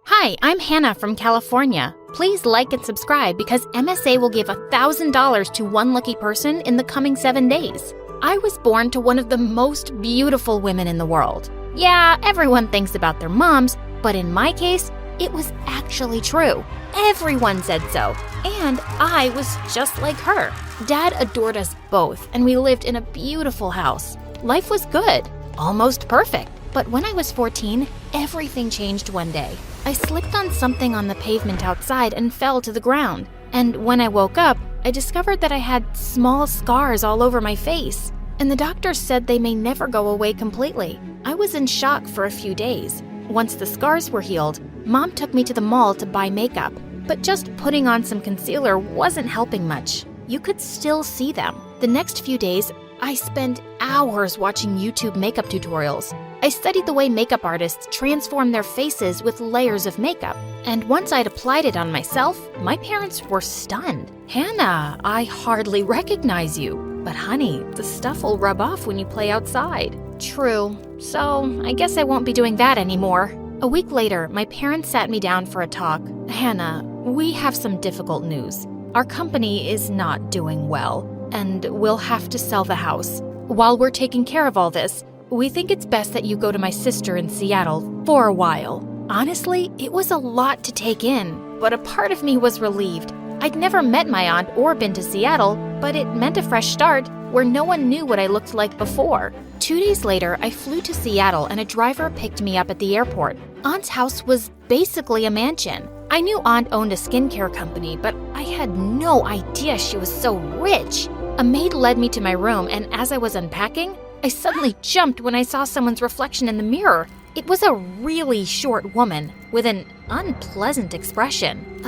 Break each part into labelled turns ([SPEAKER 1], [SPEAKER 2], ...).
[SPEAKER 1] Hi, I'm Hannah from California. Please like and subscribe because MSA will give $1,000 to one lucky person in the coming 7 days. I was born to one of the most beautiful women in the world. Yeah, everyone thinks about their moms, but in my case, it was actually true. Everyone said so, and I was just like her. Dad adored us both, and we lived in a beautiful house. Life was good, almost perfect. But when I was 14, everything changed one day. I slipped on something on the pavement outside and fell to the ground. And when I woke up, I discovered that I had small scars all over my face. And the doctors said they may never go away completely. I was in shock for a few days. Once the scars were healed, Mom took me to the mall to buy makeup. But just putting on some concealer wasn't helping much. You could still see them. The next few days, I spent hours watching YouTube makeup tutorials. I studied the way makeup artists transform their faces with layers of makeup. And once I'd applied it on myself, my parents were stunned. "Hannah, I hardly recognize you. But honey, the stuff will rub off when you play outside." True. So I guess I won't be doing that anymore. A week later, my parents sat me down for a talk. "Hannah, we have some difficult news. Our company is not doing well, and we'll have to sell the house. While we're taking care of all this, we think it's best that you go to my sister in Seattle for a while." Honestly, it was a lot to take in, but a part of me was relieved. I'd never met my aunt or been to Seattle, but it meant a fresh start where no one knew what I looked like before. 2 days later, I flew to Seattle and a driver picked me up at the airport. Aunt's house was basically a mansion. I knew Aunt owned a skincare company, but I had no idea she was so rich. A maid led me to my room, and as I was unpacking, I suddenly jumped when I saw someone's reflection in the mirror. It was a really short woman with an unpleasant expression.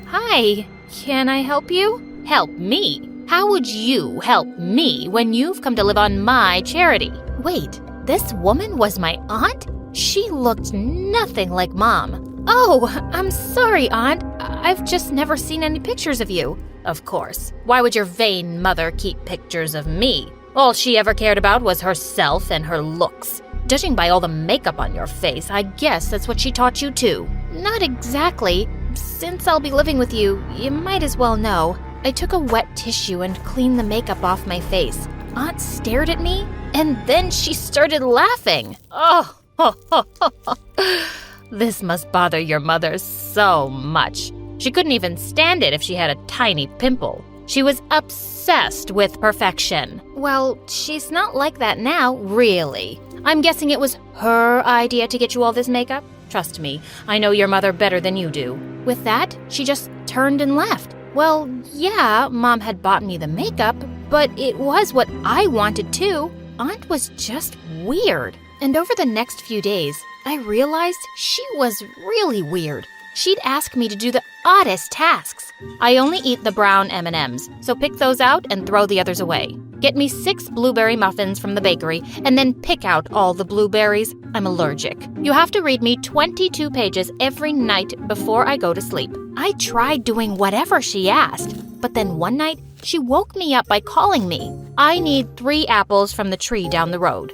[SPEAKER 1] Hi, can I help you?" "Help me? How would you help me when you've come to live on my charity?" Wait, this woman was my aunt? She looked nothing like Mom. "Oh, I'm sorry, Aunt. I've just never seen any pictures of you." "Of course. Why would your vain mother keep pictures of me? All she ever cared about was herself and her looks. Judging by all the makeup on your face, I guess that's what she taught you too." "Not exactly. Since I'll be living with you, you might as well know." I took a wet tissue and cleaned the makeup off my face. Aunt stared at me, and then she started laughing. "Oh, this must bother your mother so much. She couldn't even stand it if she had a tiny pimple. She was obsessed with perfection." "Well, she's not like that now, really. I'm guessing it was her idea to get you all this makeup? Trust me, I know your mother better than you do." With that, she just turned and left. Well, yeah, Mom had bought me the makeup, but it was what I wanted too. Aunt was just weird. And over the next few days, I realized she was really weird. She'd ask me to do the oddest tasks. "I only eat the brown M&Ms, so pick those out and throw the others away. Get me 6 blueberry muffins from the bakery and then pick out all the blueberries. I'm allergic. You have to read me 22 pages every night before I go to sleep." I tried doing whatever she asked, but then one night, she woke me up by calling me. "I need 3 apples from the tree down the road."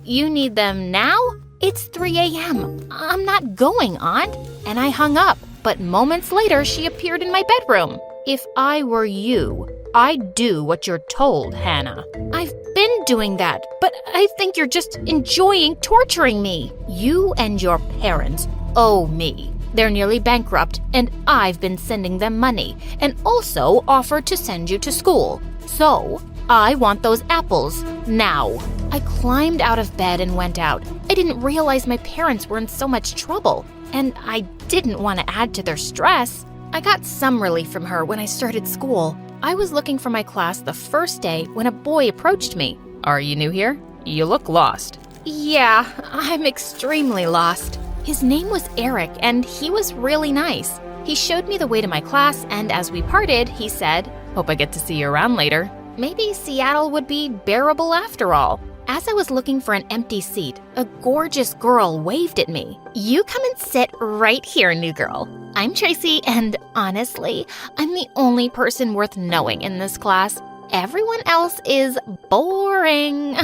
[SPEAKER 1] You need them now? It's 3 a.m. I'm not going, Aunt." And I hung up, but moments later, she appeared in my bedroom. "If I were you, I'd do what you're told, Hannah." "I've been doing that, but I think you're just enjoying torturing me." "You and your parents owe me. They're nearly bankrupt, and I've been sending them money, and also offered to send you to school. So, I want those apples now." I climbed out of bed and went out. I didn't realize my parents were in so much trouble, and I didn't want to add to their stress. I got some relief from her when I started school. I was looking for my class the first day when a boy approached me. "Are you new here? You look lost." "Yeah, I'm extremely lost." His name was Eric, and he was really nice. He showed me the way to my class, and as we parted, he said, "Hope I get to see you around later." Maybe Seattle would be bearable after all. As I was looking for an empty seat, a gorgeous girl waved at me. "You come and sit right here, new girl. I'm Tracy, and honestly, I'm the only person worth knowing in this class. Everyone else is boring.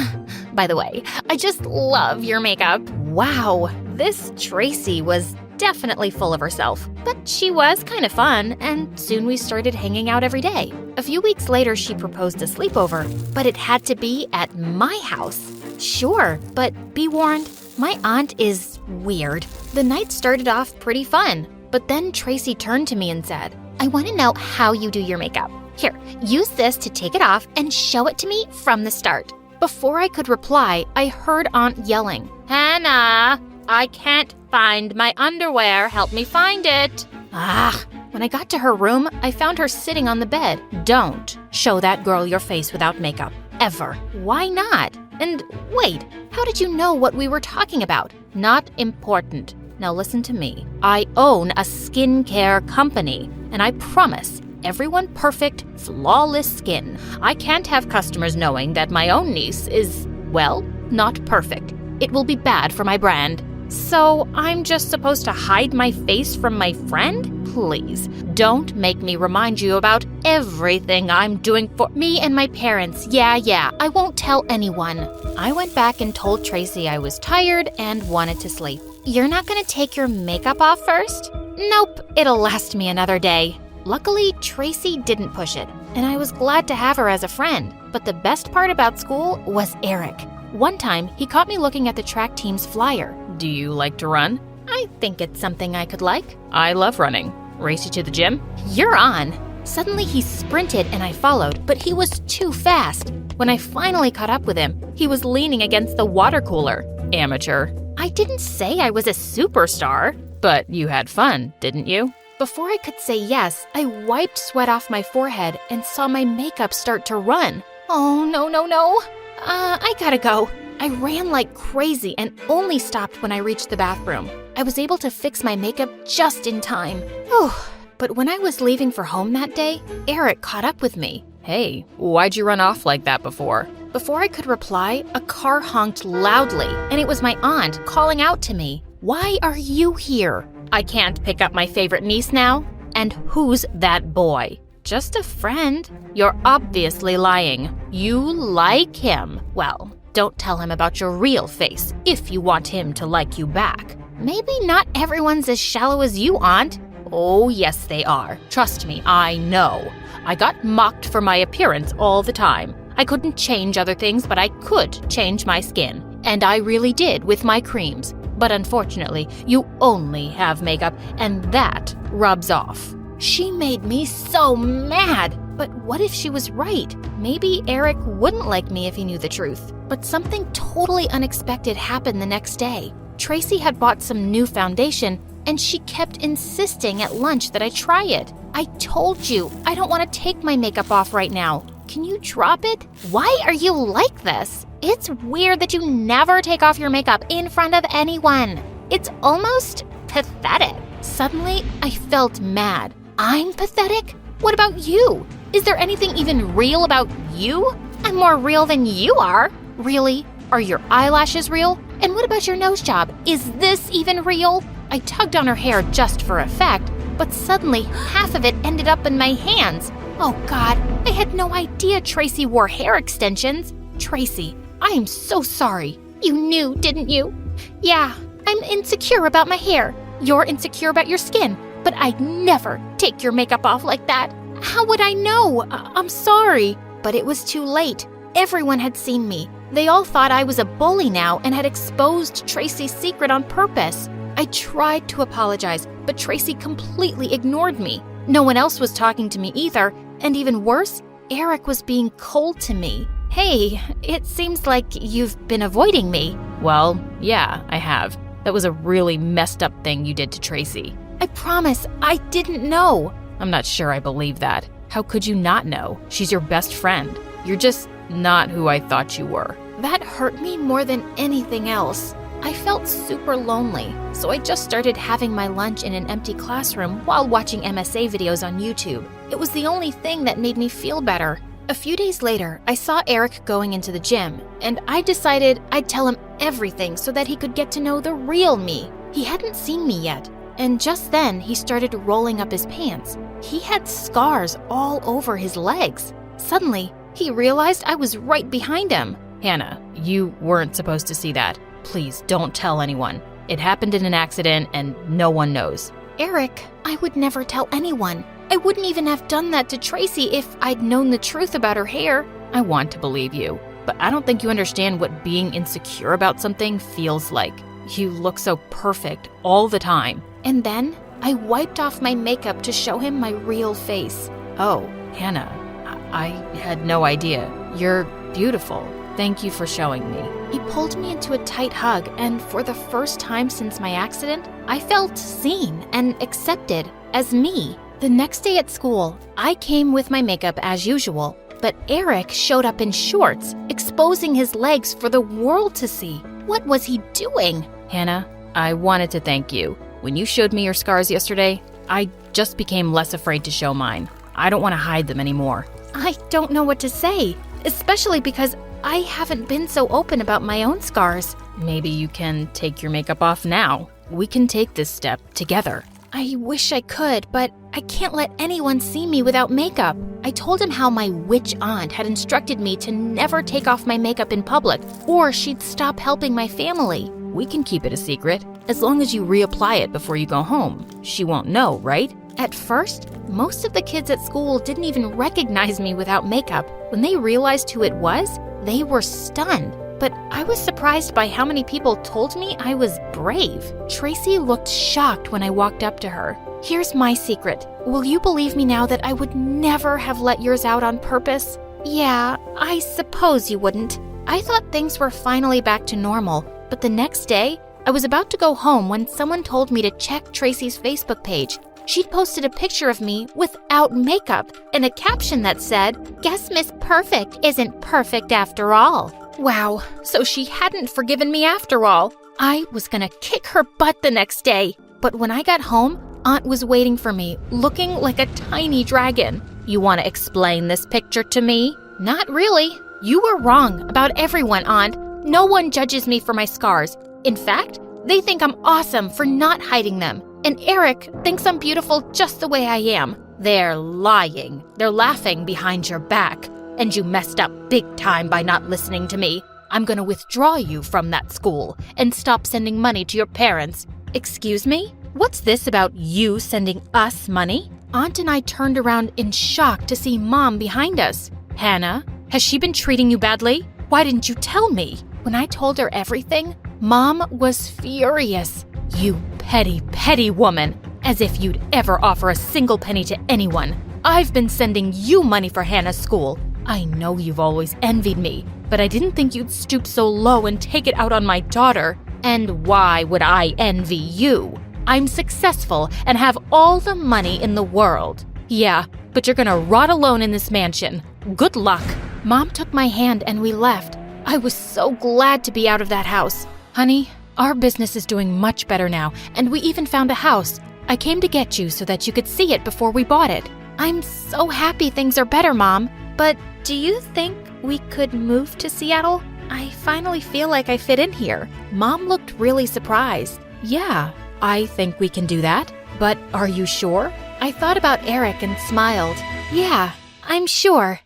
[SPEAKER 1] By the way, I just love your makeup." Wow, this Tracy was definitely full of herself. But she was kind of fun, and soon we started hanging out every day. A few weeks later, she proposed a sleepover, but it had to be at my house. Sure, but be warned, my aunt is weird. The night started off pretty fun, but then Tracy turned to me and said, "I want to know how you do your makeup. Here, use this to take it off and show it to me from the start." Before I could reply, I heard Aunt yelling, "Hannah, I can't find my underwear. Help me find it." When I got to her room, I found her sitting on the bed. Don't show that girl your face without makeup. Ever. Why not? And wait, how did you know what we were talking about? Not important. Now listen to me. I own a skincare company, and I promise everyone perfect, flawless skin. I can't have customers knowing that my own niece is, well, not perfect. It will be bad for my brand. So I'm just supposed to hide my face from my friend? Please, don't make me remind you about everything I'm doing for me and my parents. Yeah, I won't tell anyone. I went back and told Tracy I was tired and wanted to sleep. You're not gonna take your makeup off first? Nope, it'll last me another day. Luckily, Tracy didn't push it, and I was glad to have her as a friend. But the best part about school was Eric. One time, he caught me looking at the track team's flyer. Do you like to run? I think it's something I could like. I love running. Race you to the gym? You're on. Suddenly, he sprinted and I followed, but he was too fast. When I finally caught up with him, he was leaning against the water cooler. Amateur. I didn't say I was a superstar. But you had fun, didn't you? Before I could say yes, I wiped sweat off my forehead and saw my makeup start to run. Oh, no. I gotta go. I ran like crazy and only stopped when I reached the bathroom. I was able to fix my makeup just in time. But when I was leaving for home that day, Eric caught up with me. Hey, why'd you run off like that before? Before I could reply, a car honked loudly, and it was my aunt calling out to me. Why are you here? I can't pick up my favorite niece now? And who's that boy? Just a friend. You're obviously lying. You like him. Well, don't tell him about your real face if you want him to like you back. Maybe not everyone's as shallow as you, Aunt. Oh, yes, they are. Trust me, I know. I got mocked for my appearance all the time. I couldn't change other things, but I could change my skin. And I really did with my creams. But unfortunately, you only have makeup, and that rubs off. She made me so mad. But what if she was right? Maybe Eric wouldn't like me if he knew the truth. But something totally unexpected happened the next day. Tracy had bought some new foundation, and she kept insisting at lunch that I try it. I told you, I don't want to take my makeup off right now. Can you drop it? Why are you like this? It's weird that you never take off your makeup in front of anyone. It's almost pathetic. Suddenly, I felt mad. I'm pathetic? What about you? Is there anything even real about you? I'm more real than you are. Really? Are your eyelashes real? And what about your nose job? Is this even real? I tugged on her hair just for effect, but suddenly half of it ended up in my hands. Oh God, I had no idea Tracy wore hair extensions. Tracy, I am so sorry. You knew, didn't you? Yeah, I'm insecure about my hair. You're insecure about your skin, but I'd never take your makeup off like that. How would I know? I'm sorry. But it was too late. Everyone had seen me. They all thought I was a bully now and had exposed Tracy's secret on purpose. I tried to apologize, but Tracy completely ignored me. No one else was talking to me either, and even worse, Eric was being cold to me. Hey, it seems like you've been avoiding me. Well, yeah, I have. That was a really messed up thing you did to Tracy. I promise, I didn't know. I'm not sure I believe that. How could you not know? She's your best friend. You're just not who I thought you were. That hurt me more than anything else. I felt super lonely, so I just started having my lunch in an empty classroom while watching MSA videos on YouTube. It was the only thing that made me feel better. A few days later, I saw Eric going into the gym, and I decided I'd tell him everything so that he could get to know the real me. He hadn't seen me yet, and just then he started rolling up his pants. He had scars all over his legs. Suddenly, he realized I was right behind him. Hannah, you weren't supposed to see that. Please don't tell anyone. It happened in an accident and no one knows. Eric, I would never tell anyone. I wouldn't even have done that to Tracy if I'd known the truth about her hair. I want to believe you, but I don't think you understand what being insecure about something feels like. You look so perfect all the time. And then I wiped off my makeup to show him my real face. Oh, Hannah, I had no idea. You're beautiful. Thank you for showing me. He pulled me into a tight hug, and for the first time since my accident, I felt seen and accepted as me. The next day at school, I came with my makeup as usual, but Eric showed up in shorts, exposing his legs for the world to see. What was he doing? Hannah, I wanted to thank you. When you showed me your scars yesterday, I just became less afraid to show mine. I don't want to hide them anymore. I don't know what to say, especially because I haven't been so open about my own scars. Maybe you can take your makeup off now. We can take this step together. I wish I could, but I can't let anyone see me without makeup. I told him how my witch aunt had instructed me to never take off my makeup in public, or she'd stop helping my family. We can keep it a secret, as long as you reapply it before you go home. She won't know, right? At first, most of the kids at school didn't even recognize me without makeup. When they realized who it was, they were stunned. But I was surprised by how many people told me I was brave. Tracy looked shocked when I walked up to her. Here's my secret. Will you believe me now that I would never have let yours out on purpose? Yeah, I suppose you wouldn't. I thought things were finally back to normal, but the next day, I was about to go home when someone told me to check Tracy's Facebook page. She'd posted a picture of me without makeup and a caption that said, "Guess Miss Perfect isn't perfect after all." Wow, so she hadn't forgiven me after all. I was gonna kick her butt the next day. But when I got home, Aunt was waiting for me, looking like a tiny dragon. You want to explain this picture to me? Not really. You were wrong about everyone, Aunt. No one judges me for my scars. In fact, they think I'm awesome for not hiding them. And Eric thinks I'm beautiful just the way I am. They're lying. They're laughing behind your back. And you messed up big time by not listening to me. I'm gonna withdraw you from that school and stop sending money to your parents. Excuse me? What's this about you sending us money? Aunt and I turned around in shock to see Mom behind us. Hannah, has she been treating you badly? Why didn't you tell me? When I told her everything, Mom was furious. You petty, petty woman. As if you'd ever offer a single penny to anyone. I've been sending you money for Hannah's school. I know you've always envied me, but I didn't think you'd stoop so low and take it out on my daughter. And why would I envy you? I'm successful and have all the money in the world. Yeah, but you're gonna rot alone in this mansion. Good luck. Mom took my hand and we left. I was so glad to be out of that house. Honey, our business is doing much better now, and we even found a house. I came to get you so that you could see it before we bought it. I'm so happy things are better, Mom. But do you think we could move to Seattle? I finally feel like I fit in here. Mom looked really surprised. Yeah, I think we can do that. But are you sure? I thought about Eric and smiled. Yeah, I'm sure.